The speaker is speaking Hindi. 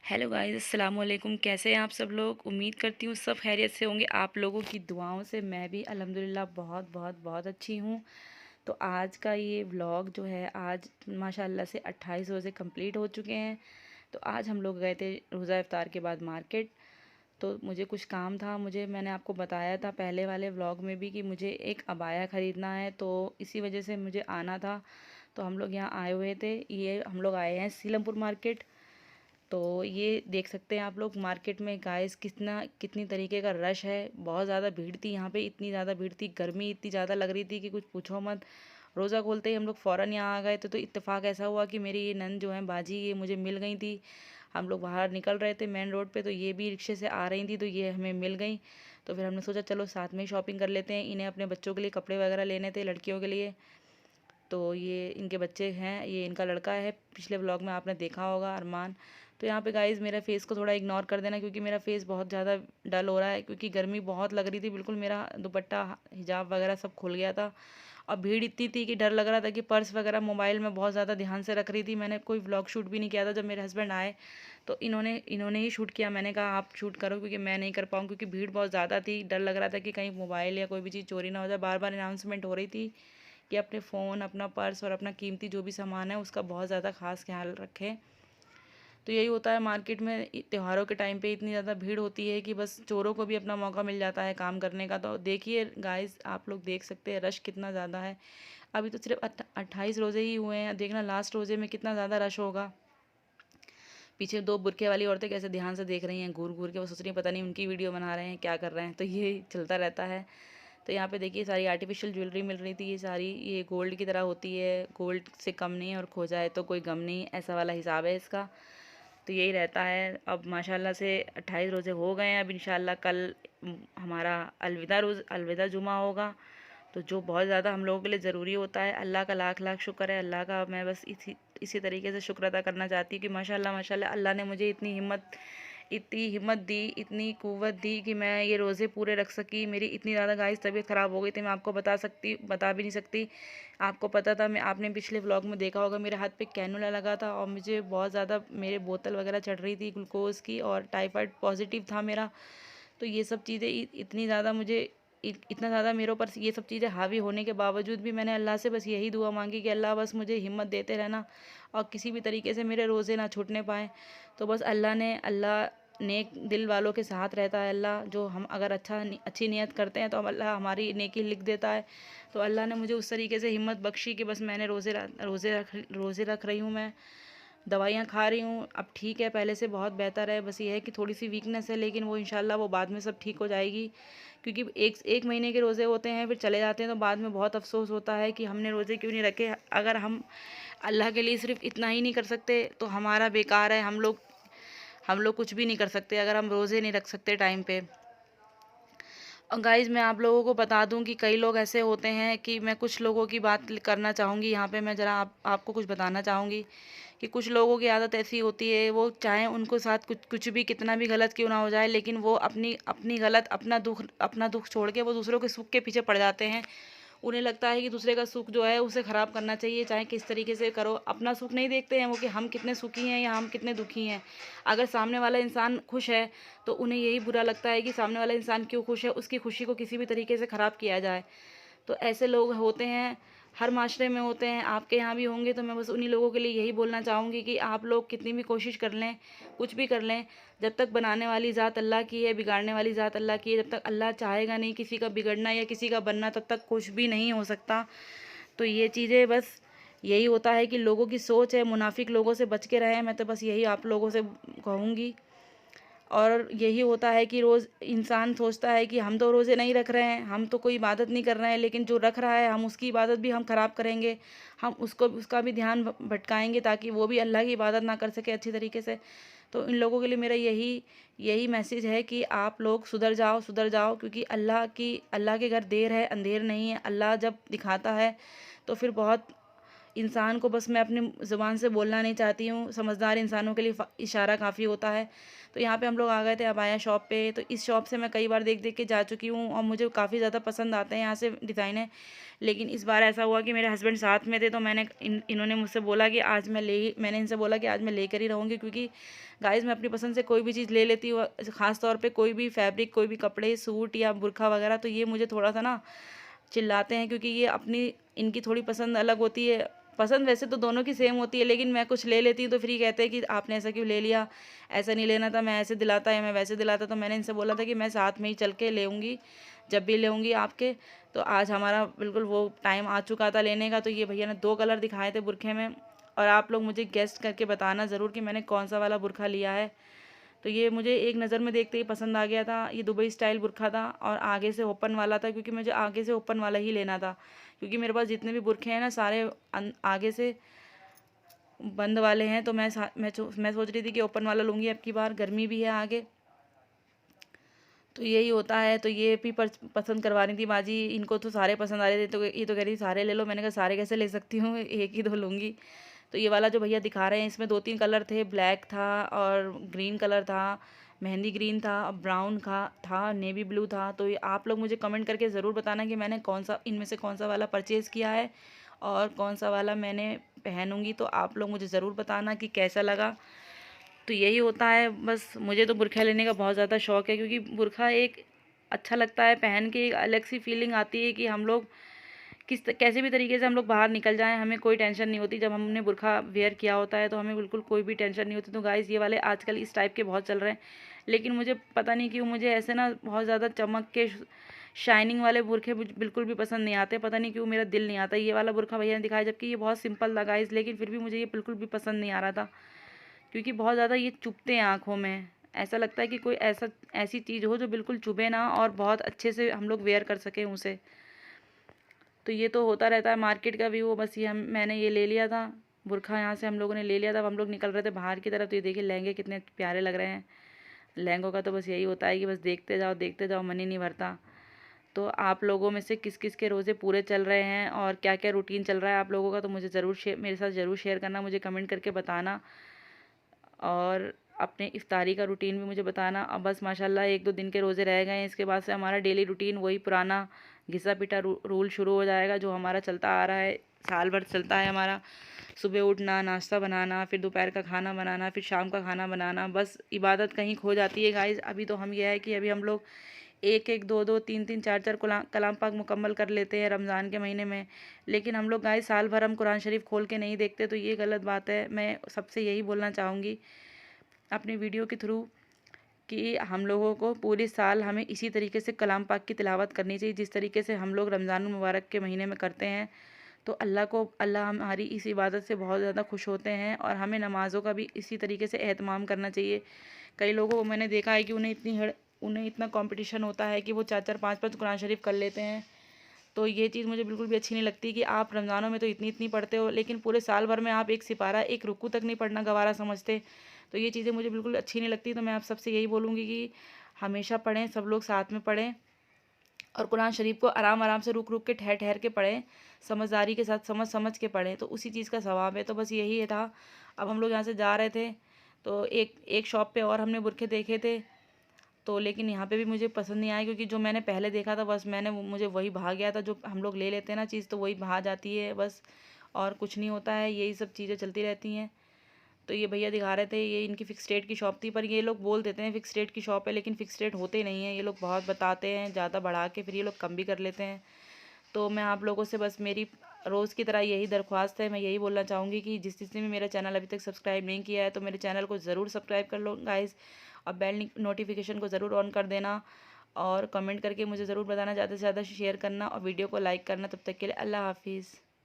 हेलो गाइस, अस्सलाम वालेकुम। कैसे हैं आप सब लोग? उम्मीद करती हूँ सब खैरियत से होंगे। आप लोगों की दुआओं से मैं भी अल्हम्दुलिल्लाह बहुत बहुत बहुत अच्छी हूँ। तो आज का ये व्लॉग जो है, आज माशाल्लाह से 28 रोज़े कंप्लीट हो चुके हैं। तो आज हम लोग गए थे रोज़ा इफ्तार के बाद मार्केट। तो मुझे कुछ काम था, मैंने आपको बताया था पहले वाले व्लॉग में भी कि मुझे एक अबाया ख़रीदना है, तो इसी वजह से मुझे आना था। तो हम लोग यहाँ आए हुए थे। ये हम लोग आए हैं सीलमपुर मार्केट। तो ये देख सकते हैं आप लोग मार्केट में गाइस कितनी तरीके का रश है। बहुत ज़्यादा भीड़ थी यहाँ पे, इतनी ज़्यादा भीड़ थी, गर्मी इतनी ज़्यादा लग रही थी कि कुछ पूछो मत। रोज़ा खोलते ही हम लोग फ़ौरन यहाँ आ गए थे। तो इत्तेफाक ऐसा हुआ कि मेरी ये नंद जो है बाजी, ये मुझे मिल गई थी। हम लोग बाहर निकल रहे थे मेन रोड पे, तो ये भी रिक्शे से आ रही थी, तो ये हमें मिल गई। तो फिर हमने सोचा चलो साथ में ही शॉपिंग कर लेते हैं। इन्हें अपने बच्चों के लिए कपड़े वगैरह लेने थे, लड़कियों के लिए। तो ये इनके बच्चे हैं, ये इनका लड़का है, पिछले व्लॉग में आपने देखा होगा, अरमान। तो यहाँ पे गाइज़ मेरा फेस को थोड़ा इग्नोर कर देना, क्योंकि मेरा फेस बहुत ज़्यादा डल हो रहा है, क्योंकि गर्मी बहुत लग रही थी। बिल्कुल मेरा दुपट्टा, हिजाब वगैरह सब खुल गया था। और भीड़ इतनी थी कि डर लग रहा था कि पर्स वगैरह मोबाइल में बहुत ज़्यादा ध्यान से रख रही थी। मैंने कोई व्लॉग शूट भी नहीं किया था। जब मेरे हस्बैंड आए तो इन्होंने ही शूट किया। मैंने कहा आप शूट करो, क्योंकि मैं नहीं कर पाऊँ, क्योंकि भीड़ बहुत ज़्यादा थी। डर लग रहा था कि कहीं मोबाइल या कोई भी चीज़ चोरी ना हो जाए। बार बार अनाउंसमेंट हो रही थी कि अपने फ़ोन, अपना पर्स और अपना कीमती जो भी सामान है उसका बहुत ज़्यादा ख़ास ख्याल रखें। तो यही होता है मार्केट में, त्योहारों के टाइम पे इतनी ज़्यादा भीड़ होती है कि बस चोरों को भी अपना मौका मिल जाता है काम करने का। तो देखिए गाइस, आप लोग देख सकते हैं रश कितना ज़्यादा है। अभी तो सिर्फ 28 रोज़े ही हुए हैं, देखना लास्ट रोज़े में कितना ज़्यादा रश होगा। पीछे दो बुरखे वाली औरतें कैसे ध्यान से देख रही हैं, घूर घूर के। वो सोच रही हैं पता नहीं उनकी वीडियो बना रहे हैं, क्या कर रहे हैं। तो ये चलता रहता है। तो यहाँ पे देखिए सारी आर्टिफिशियल ज्वेलरी मिल रही थी। ये सारी ये गोल्ड की तरह होती है, गोल्ड से कम नहीं और खो जाए तो कोई गम नहीं, ऐसा वाला हिसाब है इसका। तो यही रहता है। अब माशाल्लाह से 28 रोज़े हो गए हैं। अब इंशाल्लाह कल हमारा अलविदा जुमा होगा, तो जो बहुत ज़्यादा हम लोगों के लिए ज़रूरी होता है। अल्लाह का लाख लाख शुक्र है। अल्लाह का मैं बस इसी तरीके से शुक्र अदा करना चाहती हूँ कि माशाल्लाह माशाल्लाह अल्लाह ने मुझे इतनी हिम्मत दी, इतनी क़ुव्वत दी कि मैं ये रोज़े पूरे रख सकी। मेरी इतनी ज़्यादा गाइस तबीयत ख़राब हो गई थी, मैं आपको बता भी नहीं सकती। आपको पता था, आपने पिछले व्लॉग में देखा होगा, मेरे हाथ पे कैनुला लगा था और मुझे बहुत ज़्यादा मेरे बोतल वगैरह चढ़ रही थी ग्लूकोज़ की, और टाइफाइड पॉजिटिव था मेरा। तो ये सब चीज़ें इतनी ज़्यादा मुझे इतना ज़्यादा मेरे ऊपर ये सब चीज़ें हावी होने के बावजूद भी मैंने अल्लाह से बस यही दुआ मांगी कि अल्लाह बस मुझे हिम्मत देते रहना और किसी भी तरीके से मेरे रोज़े ना छूटने पाए। तो बस अल्लाह नेक दिल वालों के साथ रहता है। अल्लाह जो हम अगर अच्छी नियत करते हैं तो अल्लाह हमारी नेकी लिख देता है। तो अल्लाह ने मुझे उस तरीके से हिम्मत बख्शी कि बस मैंने रोज़े रख रही हूँ मैं। दवाइयाँ खा रही हूँ, अब ठीक है, पहले से बहुत बेहतर है। बस ये है कि थोड़ी सी वीकनेस है, लेकिन वो इंशाल्लाह वो बाद में सब ठीक हो जाएगी। क्योंकि एक महीने के रोज़े होते हैं, फिर चले जाते हैं, तो बाद में बहुत अफसोस होता है कि हमने रोज़े क्यों नहीं रखे। अगर हम अल्लाह के लिए सिर्फ इतना ही नहीं कर सकते तो हमारा बेकार है। हम लोग कुछ भी नहीं कर सकते अगर हम रोज़े नहीं रख सकते टाइम पे। और गाइज़ मैं आप लोगों को बता दूं कि कई लोग ऐसे होते हैं कि मैं कुछ लोगों की बात करना चाहूँगी यहाँ पे। मैं ज़रा आपको कुछ बताना चाहूँगी कि कुछ लोगों की आदत ऐसी होती है, वो चाहे उनको साथ कुछ कुछ भी कितना भी गलत क्यों ना हो जाए, लेकिन वो अपनी अपनी गलत अपना दुख छोड़ के वो दूसरों के सुख के पीछे पड़ जाते हैं। उन्हें लगता है कि दूसरे का सुख जो है उसे ख़राब करना चाहिए, चाहे किस तरीके से करो। अपना सुख नहीं देखते हैं वो कि हम कितने सुखी हैं या हम कितने दुखी हैं। अगर सामने वाला इंसान खुश है तो उन्हें यही बुरा लगता है कि सामने वाला इंसान क्यों खुश है, उसकी खुशी को किसी भी तरीके से ख़राब किया जाए। तो ऐसे लोग होते हैं, हर माशरे में होते हैं, आपके यहाँ भी होंगे। तो मैं बस उन्हीं लोगों के लिए यही बोलना चाहूँगी कि आप लोग कितनी भी कोशिश कर लें, कुछ भी कर लें, जब तक बनाने वाली ज़ात अल्लाह की है, बिगाड़ने वाली ज़ात अल्लाह की है, जब तक अल्लाह चाहेगा नहीं किसी का बिगड़ना या किसी का बनना, तब तक कुछ भी नहीं हो सकता। तो ये चीज़ें बस यही होता है कि लोगों की सोच है, मुनाफिक लोगों से बच के रहें। मैं तो बस यही आप लोगों से कहूँगी। और यही होता है कि रोज़ इंसान सोचता है कि हम तो रोज़े नहीं रख रहे हैं, हम तो कोई इबादत नहीं कर रहे हैं, लेकिन जो रख रहा है हम उसकी इबादत भी हम ख़राब करेंगे। हम उसका भी ध्यान भटकाएंगे ताकि वो भी अल्लाह की इबादत ना कर सके अच्छी तरीके से। तो इन लोगों के लिए मेरा यही यही मैसेज है कि आप लोग सुधर जाओ, क्योंकि अल्लाह के घर देर है अंधेर नहीं है। अल्लाह जब दिखाता है तो फिर बहुत इंसान को बस मैं अपनी ज़ुबान से बोलना नहीं चाहती हूँ, समझदार इंसानों के लिए इशारा काफ़ी होता है। तो यहाँ पे हम लोग आ गए थे अबाया शॉप पे, तो इस शॉप से मैं कई बार देख देख के जा चुकी हूँ और मुझे काफ़ी ज़्यादा पसंद आते हैं यहाँ से डिज़ाइनें। लेकिन इस बार ऐसा हुआ कि मेरे हस्बैंड साथ में थे, तो इन्होंने मुझसे बोला कि मैंने इनसे बोला कि आज मैं लेकर ही रहूँगी, क्योंकि गाइस मैं अपनी पसंद से कोई भी चीज़ ले लेती हूँ, ख़ास तौर पे कोई भी फैब्रिक, कोई भी कपड़े, सूट या बुर्का वगैरह, तो ये मुझे थोड़ा सा ना चिल्लाते हैं, क्योंकि ये अपनी इनकी थोड़ी पसंद अलग होती है। पसंद वैसे तो दोनों की सेम होती है, लेकिन मैं कुछ ले लेती हूँ तो फिर ये कहते हैं कि आपने ऐसा क्यों ले लिया, ऐसा नहीं लेना था, मैं ऐसे दिलाता या मैं वैसे दिलाता। तो मैंने इनसे बोला था कि मैं साथ में ही चल के लेऊँगी, जब भी लेऊँगी आपके। तो आज हमारा बिल्कुल वो टाइम आ चुका था लेने का। तो ये भैया ने 2 कलर दिखाए थे बुरखे में, और आप लोग मुझे गेस्ट करके बताना ज़रूर कि मैंने कौन सा वाला बुरखा लिया है। तो ये मुझे एक नज़र में देखते ही पसंद आ गया था। ये दुबई स्टाइल बुरखा था और आगे से ओपन वाला था, क्योंकि मुझे आगे से ओपन वाला ही लेना था, क्योंकि मेरे पास जितने भी बुरखे हैं ना सारे आगे से बंद वाले हैं। तो मैं सोच रही थी कि ओपन वाला लूँगी, अब की बार गर्मी भी है आगे, तो यही होता है। तो ये भी पसंद करवा रही थी बाजी, इनको तो सारे पसंद आ रहे थे, तो ये तो कह रही सारे ले लो। मैंने कहा सारे कैसे ले सकती हूँ, एक ही 2 लूँगी। तो ये वाला जो भैया दिखा रहे हैं, इसमें 2-3 कलर थे, ब्लैक था और ग्रीन कलर था, मेहंदी ग्रीन था, ब्राउन था, नेवी ब्लू था। तो ये आप लोग मुझे कमेंट करके ज़रूर बताना कि मैंने इनमें से कौन सा वाला परचेज़ किया है और कौन सा वाला मैंने पहनूँगी। तो आप लोग मुझे ज़रूर बताना कि कैसा लगा। तो यही होता है बस। मुझे तो बुरखा लेने का बहुत ज़्यादा शौक़ है, क्योंकि बुरखा एक अच्छा लगता है पहन के, एक अलग सी फीलिंग आती है कि हम लोग कैसे भी तरीके से हम लोग बाहर निकल जाएं, हमें कोई टेंशन नहीं होती। जब हमने बुरखा वेयर किया होता है तो हमें बिल्कुल कोई भी टेंशन नहीं होती। तो गाइस ये वाले आजकल इस टाइप के बहुत चल रहे हैं, लेकिन मुझे पता नहीं क्यों मुझे ऐसे ना बहुत ज़्यादा चमक के शाइनिंग वाले बुरखे बिल्कुल भी पसंद नहीं आते। पता नहीं क्यों मेरा दिल नहीं आता। ये वाला बुरखा भैया ने दिखाया, जबकि ये बहुत सिंपल था गाइस, लेकिन फिर भी मुझे ये बिल्कुल भी पसंद नहीं आ रहा था, क्योंकि बहुत ज़्यादा ये चुभते हैं आँखों में। ऐसा लगता है कि कोई ऐसी चीज़ हो जो बिल्कुल चुभे ना और बहुत अच्छे से हम लोग वेयर कर सकें उसे। तो ये तो होता रहता है मार्केट का व्यू। बस ये मैंने ये ले लिया था बुरखा, यहाँ से हम लोगों ने ले लिया था। अब हम लोग निकल रहे थे बाहर की तरफ। तो ये देखिए लहंगे कितने प्यारे लग रहे हैं। लहंगों का तो बस यही होता है कि बस देखते जाओ, मन ही नहीं भरता। तो आप लोगों में से किस किस के रोज़े पूरे चल रहे हैं और क्या क्या रूटीन चल रहा है आप लोगों का, तो मुझे ज़रूर मेरे साथ ज़रूर शेयर करना, मुझे कमेंट करके बताना। और अपने इफ्तारी का रूटीन भी मुझे बताना। अब बस माशाल्लाह 1-2 दिन के रोज़े रह गए हैं, इसके बाद से हमारा डेली रूटीन वही पुराना घिसा पिटा रूल शुरू हो जाएगा, जो हमारा चलता आ रहा है, साल भर चलता है हमारा। सुबह उठना, नाश्ता बनाना, फिर दोपहर का खाना बनाना, फिर शाम का खाना बनाना। बस इबादत कहीं खो जाती है गाइस। अभी तो हम यह है कि अभी हम लोग 1-1, 2-2, 3-3, 4-4 कलाम पाक मुकम्मल कर लेते हैं रमज़ान के महीने में। लेकिन हम लोग गाइस साल भर हम कुरान शरीफ खोल के नहीं देखते, तो ये गलत बात है। मैं सबसे यही बोलना चाहूँगी अपनी वीडियो के थ्रू कि हम लोगों को पूरे साल हमें इसी तरीके से कलाम पाक की तिलावत करनी चाहिए, जिस तरीके से हम लोग रमज़ान मुबारक के महीने में करते हैं। तो अल्लाह हमारी इस इबादत से बहुत ज़्यादा खुश होते हैं, और हमें नमाज़ों का भी इसी तरीके से एहतमाम करना चाहिए। कई लोगों को मैंने देखा है कि उन्हें इतना कंपटीशन होता है कि वो 4-4, 5-5 कुरान शरीफ कर लेते हैं। तो ये चीज़ मुझे बिल्कुल भी अच्छी नहीं लगती कि आप रमज़ानों में तो इतनी पढ़ते हो, लेकिन पूरे साल भर में आप एक सिपारा, एक रुकू तक नहीं पढ़ना गवारा समझते। तो ये चीज़ें मुझे बिल्कुल अच्छी नहीं लगती। तो मैं आप सबसे यही बोलूँगी कि हमेशा पढ़ें, सब लोग साथ में पढ़ें, और कुरान शरीफ को आराम आराम से रुक रुक के ठहर ठहर के पढ़ें, समझदारी के साथ समझ समझ के पढ़ें, तो उसी चीज़ का सवाब है। तो बस यही था। अब हम लोग यहाँ से जा रहे थे, तो एक शॉप पे और हमने बुरखे देखे थे, तो लेकिन यहाँ पे भी मुझे पसंद नहीं आया, क्योंकि जो मैंने पहले देखा था बस मुझे वही भा गया था। जो हम लोग ले लेते हैं ना चीज़, तो वही भा जाती है बस, और कुछ नहीं होता है। यही सब चीज़ें चलती रहती हैं। तो ये भैया दिखा रहे थे, ये इनकी फ़िक्स रेट की शॉप थी, पर ये लोग बोल देते हैं फ़िक्स रेट की शॉप है, लेकिन फ़िक्स रेट होते नहीं हैं। ये लोग बहुत बताते हैं ज़्यादा बढ़ा के, फिर ये लोग कम भी कर लेते हैं। तो मैं आप लोगों से बस मेरी रोज़ की तरह यही दरख्वास्त है। मैं यही बोलना चाहूँगी कि जिसने भी मेरा चैनल अभी तक सब्सक्राइब नहीं किया है, तो मेरे चैनल को ज़रूर सब्सक्राइब कर लो गाइज़, और बेल नोटिफिकेशन को ज़रूर ऑन कर देना, और कमेंट करके मुझे ज़रूर बताना, ज़्यादा से ज़्यादा शेयर करना और वीडियो को लाइक करना। तब तक के लिए अल्लाह हाफिज़।